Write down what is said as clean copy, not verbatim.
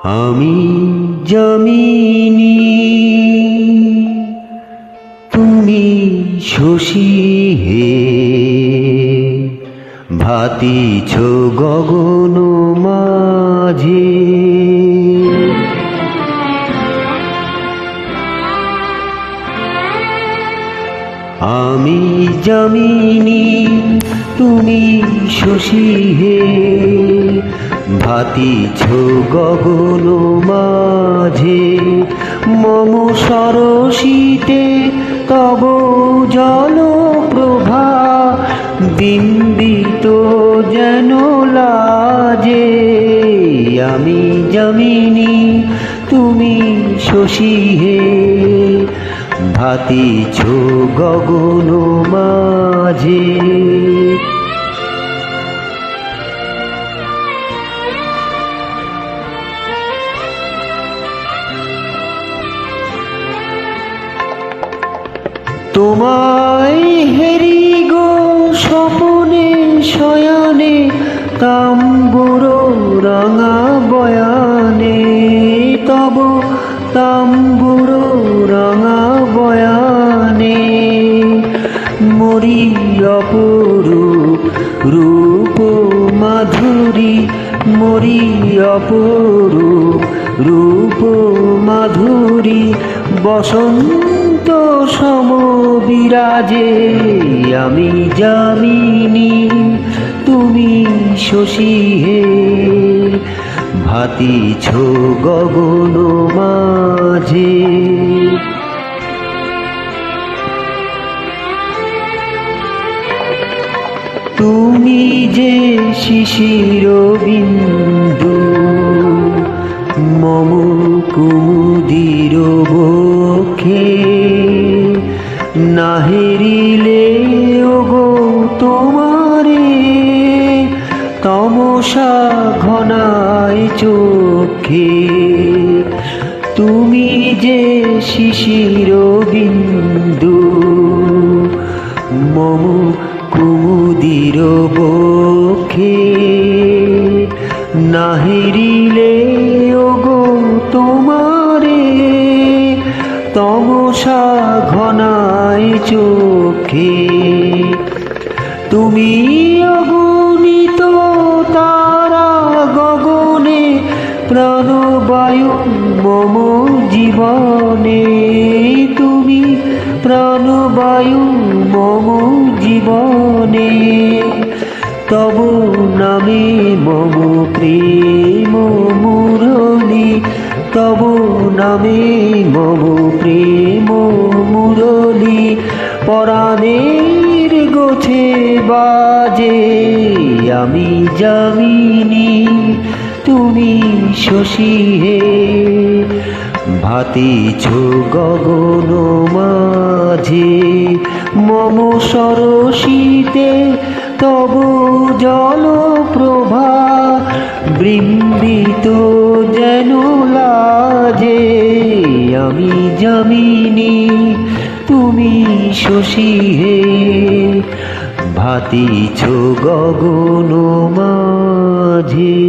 আমি যামিনী তুমি শশী হে, ভাতিছ গগন মাঝে। আমি যামিনী তুমি শশী হে, ভাতিছ গগন মাঝে। মম সরসিতে তব জল প্রভা, বিম্বিত যেন লাজে। আমি যামিনী তুমি শশী হে, ভাতিছ গগন মাঝে। তোমায় হেরি গো স্বপনে শয়ানে, তাম্বুর রাঙা বয়ানে। তব তাম্বুর রাঙা বয়ানে, মরি অপরূপ রূপ মাধুরী। মরি অপরূপ রূপ মাধুরী, বসন্ত সম বিরাজে। আমি যামিনী তুমি শশী হে, ভাতিছ গগন মাঝে। তুমি যে শিশির বিন্দু, মম কুমুদির বক্ষে। না হেরিলে ওগো তোমারে, তমসা ঘনায় চোখে। তুমি যে শিশির বিন্দু, মম কুমুদির বক্ষে। না হেরিলে ওগো তোমারে, তমসা ঘনায় চোখে। তুমি অগণিত তারা গগনে, প্রাণবায়ু মম জীবনে। তুমি প্রাণবায়ু মম জীবনে, তব নামে মম প্রেম মুরলী। তব নামে মম প্রেম মুরলী, পরাণের গোছে বাজে। আমি যামিনী তুমি শশী হে, ভাতিছ গগন মাঝে। মম সরসিতে তব জল প্রভা, বিম্বিত যেন লাজে। আমি যামিনী তুমি শশী হে, ভাতিছ গগন মাঝে।